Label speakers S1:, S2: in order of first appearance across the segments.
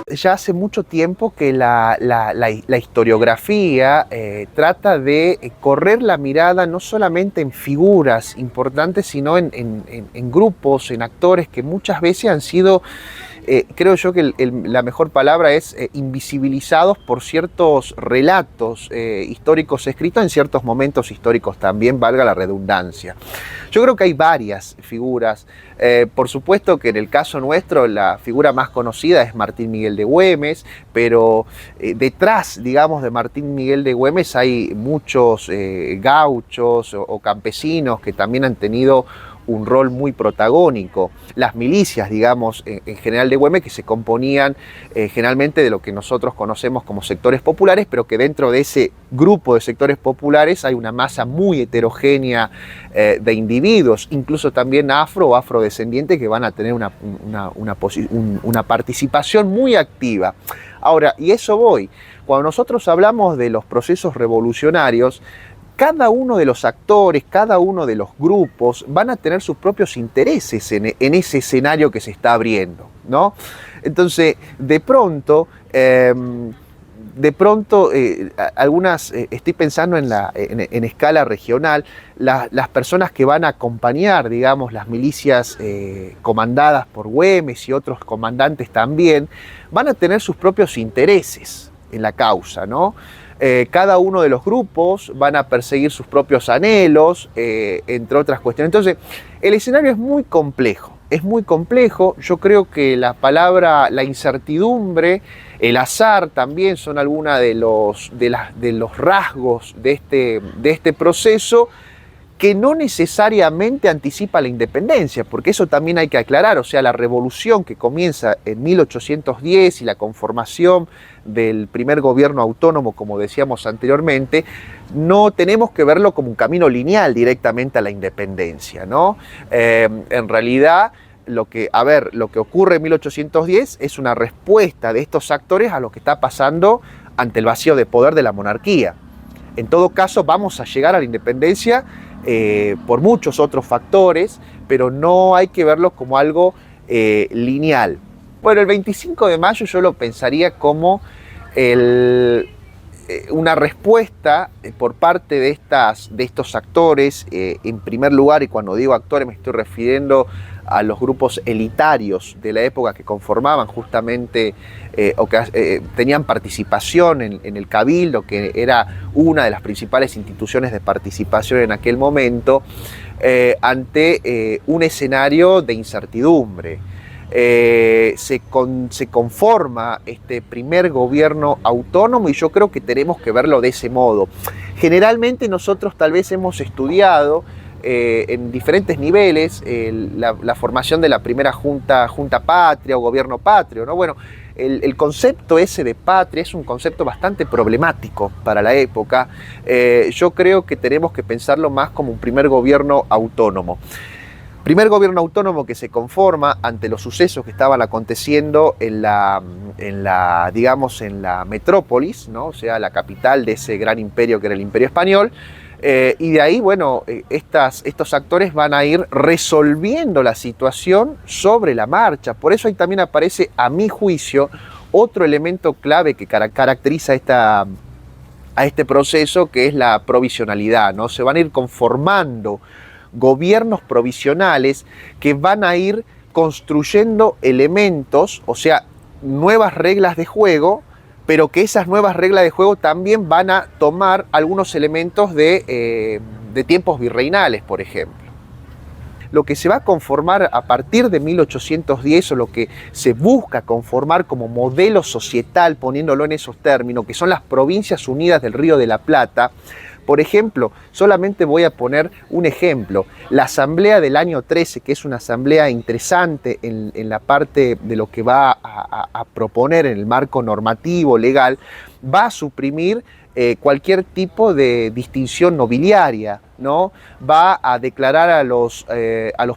S1: Ya hace mucho tiempo que la historiografía trata de correr la mirada no solamente en figuras importantes, sino en grupos, en actores que muchas veces han sido, creo yo que la mejor palabra es invisibilizados por ciertos relatos históricos escritos en ciertos momentos históricos también, valga la redundancia. Yo creo que hay varias figuras. Por supuesto que en el caso nuestro la figura más conocida es Martín Miguel de Güemes, pero detrás, digamos, de Martín Miguel de Güemes hay muchos gauchos o campesinos que también han tenido un rol muy protagónico. Las milicias, digamos, en general de Güemes, que se componían generalmente de lo que nosotros conocemos como sectores populares, pero que dentro de ese grupo de sectores populares hay una masa muy heterogénea de individuos, incluso también afro o afrodescendientes, que van a tener una participación muy activa. Ahora, y eso voy, cuando nosotros hablamos de los procesos revolucionarios, cada uno de los actores, cada uno de los grupos van a tener sus propios intereses en ese escenario que se está abriendo, ¿no? Entonces, de pronto, algunas, estoy pensando en escala regional, las personas que van a acompañar, digamos, las milicias comandadas por Güemes y otros comandantes también, van a tener sus propios intereses en la causa, ¿no? Cada uno de los grupos van a perseguir sus propios anhelos, entre otras cuestiones. Entonces, el escenario es muy complejo, Yo creo que la palabra, la incertidumbre, el azar también son algunos de los rasgos de este proceso, que no necesariamente anticipa la independencia, porque eso también hay que aclarar. O sea, la revolución que comienza en 1810 y la conformación del primer gobierno autónomo, como decíamos anteriormente, no tenemos que verlo como un camino lineal directamente a la independencia, ¿no? En realidad, lo que ocurre en 1810 es una respuesta de estos actores a lo que está pasando ante el vacío de poder de la monarquía. En todo caso, vamos a llegar a la independencia por muchos otros factores, pero no hay que verlo como algo lineal. Bueno, el 25 de mayo yo lo pensaría como una respuesta por parte de estos actores, en primer lugar, y cuando digo actores me estoy refiriendo a los grupos elitarios de la época que conformaban justamente o que tenían participación en el Cabildo, que era una de las principales instituciones de participación en aquel momento, ante un escenario de incertidumbre. Se conforma este primer gobierno autónomo y yo creo que tenemos que verlo de ese modo. Generalmente nosotros tal vez hemos estudiado en diferentes niveles la formación de la primera junta patria o gobierno patrio, ¿no? Bueno, el concepto ese de patria es un concepto bastante problemático para la época. Yo creo que tenemos que pensarlo más como un primer gobierno autónomo. Primer gobierno autónomo que se conforma ante los sucesos que estaban aconteciendo en la metrópolis, ¿no? O sea, la capital de ese gran imperio que era el Imperio Español. Y de ahí, bueno, estos actores van a ir resolviendo la situación sobre la marcha. Por eso ahí también aparece, a mi juicio, otro elemento clave que caracteriza a este proceso, que es la provisionalidad, ¿no? Se van a ir conformando gobiernos provisionales que van a ir construyendo elementos, o sea, nuevas reglas de juego, pero que esas nuevas reglas de juego también van a tomar algunos elementos de tiempos virreinales, por ejemplo. Lo que se va a conformar a partir de 1810, o lo que se busca conformar como modelo societal, poniéndolo en esos términos, que son las Provincias Unidas del Río de la Plata. Por ejemplo, solamente voy a poner un ejemplo. La asamblea del año 13, que es una asamblea interesante en la parte de lo que va a proponer en el marco normativo, legal, va a suprimir cualquier tipo de distinción nobiliaria, ¿no? Va a declarar a los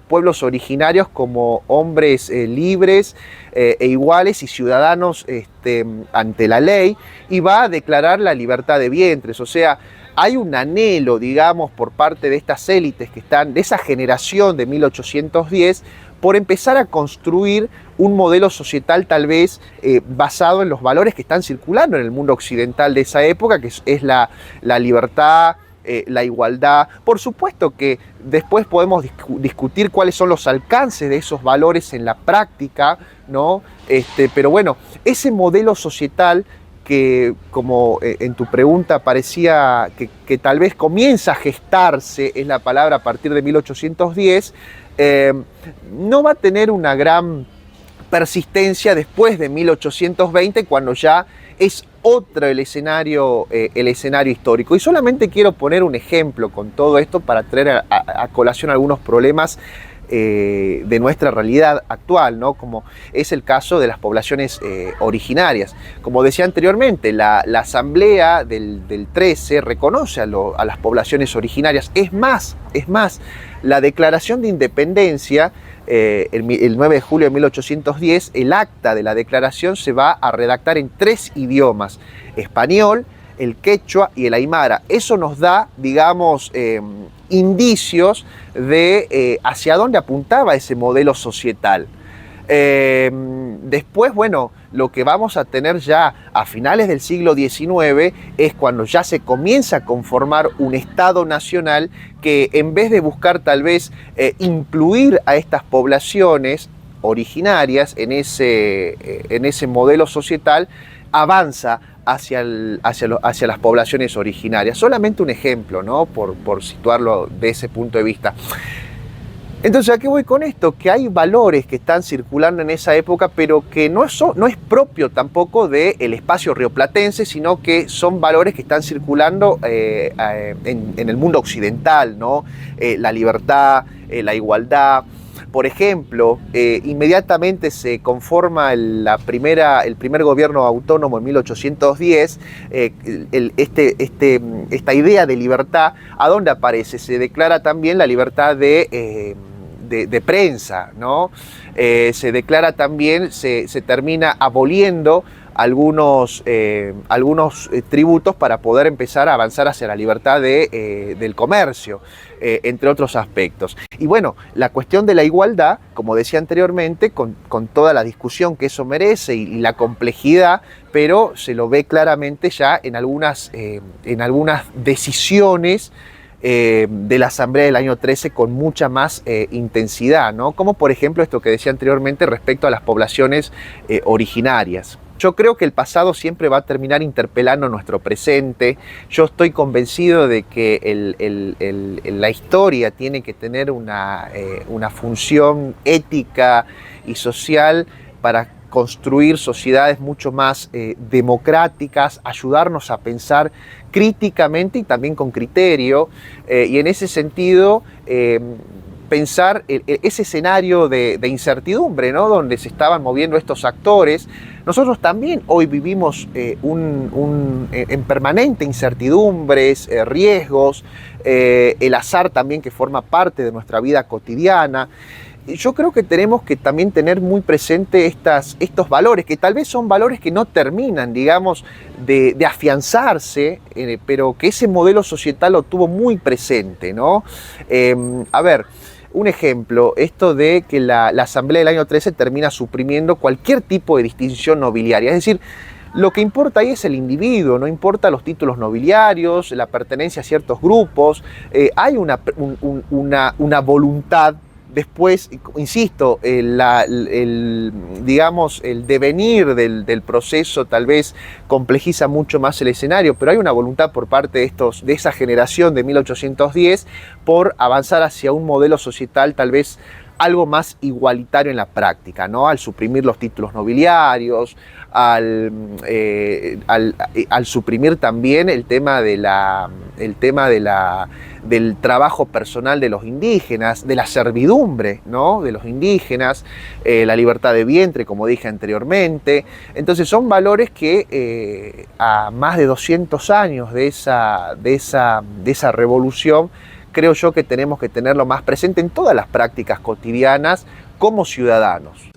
S1: pueblos originarios como hombres libres e iguales y ciudadanos ante la ley, y va a declarar la libertad de vientres. O sea, hay un anhelo, digamos, por parte de estas élites que están, de esa generación de 1810, por empezar a construir un modelo societal tal vez basado en los valores que están circulando en el mundo occidental de esa época, que es la libertad, la igualdad. Por supuesto que después podemos discutir cuáles son los alcances de esos valores en la práctica, ¿no? Pero bueno, ese modelo societal que, como en tu pregunta parecía que tal vez comienza a gestarse, es la palabra, a partir de 1810, no va a tener una gran persistencia después de 1820, cuando ya es otro el escenario histórico. Y solamente quiero poner un ejemplo con todo esto para traer a colación algunos problemas de nuestra realidad actual, ¿no? Como es el caso de las poblaciones originarias. Como decía anteriormente, la Asamblea del 13 reconoce a las poblaciones originarias. Es más, la Declaración de Independencia, el 9 de julio de 1810, el acta de la declaración se va a redactar en 3 idiomas: español, el quechua y el aymara. Eso nos da, digamos, indicios de hacia dónde apuntaba ese modelo societal. Después, bueno, lo que vamos a tener ya a finales del siglo XIX es cuando ya se comienza a conformar un Estado nacional que, en vez de buscar tal vez incluir a estas poblaciones originarias en ese modelo societal, avanza hacia las poblaciones originarias. Solamente un ejemplo, ¿no? Por situarlo de ese punto de vista. Entonces, ¿a qué voy con esto? Que hay valores que están circulando en esa época, pero que no es propio tampoco del espacio rioplatense, sino que son valores que están circulando en el mundo occidental, ¿no? La libertad, la igualdad. Por ejemplo, inmediatamente se conforma el primer gobierno autónomo en 1810, esta idea de libertad, ¿a dónde aparece? Se declara también la libertad de prensa, ¿no? Se declara también, se termina aboliendo algunos tributos para poder empezar a avanzar hacia la libertad del comercio, entre otros aspectos. Y bueno, la cuestión de la igualdad, como decía anteriormente, con toda la discusión que eso merece y la complejidad, pero se lo ve claramente ya en algunas decisiones de la Asamblea del año 13 con mucha más intensidad, ¿no? Como por ejemplo esto que decía anteriormente respecto a las poblaciones originarias. Yo creo que el pasado siempre va a terminar interpelando nuestro presente. Yo estoy convencido de que la historia tiene que tener una función ética y social para construir sociedades mucho más democráticas, ayudarnos a pensar críticamente y también con criterio, y en ese sentido pensar ese escenario de incertidumbre, ¿no? Donde se estaban moviendo estos actores. Nosotros también hoy vivimos en permanente incertidumbres, riesgos, el azar también, que forma parte de nuestra vida cotidiana. Yo creo que tenemos que también tener muy presente estos valores, que tal vez son valores que no terminan, digamos, de afianzarse, pero que ese modelo societal lo tuvo muy presente, ¿no? A ver, un ejemplo, esto de que la Asamblea del año 13 termina suprimiendo cualquier tipo de distinción nobiliaria. Es decir, lo que importa ahí es el individuo, no importa los títulos nobiliarios, la pertenencia a ciertos grupos. Hay una voluntad. Después, insisto, digamos, el devenir del proceso tal vez complejiza mucho más el escenario, pero hay una voluntad por parte de esa generación de 1810 por avanzar hacia un modelo societal tal vez algo más igualitario en la práctica, ¿no? Al suprimir los títulos nobiliarios, al suprimir también el tema del trabajo personal de los indígenas, de la servidumbre, ¿no? De los indígenas, la libertad de vientre, como dije anteriormente. Entonces son valores que a más de 200 años de esa revolución, creo yo que tenemos que tenerlo más presente en todas las prácticas cotidianas como ciudadanos.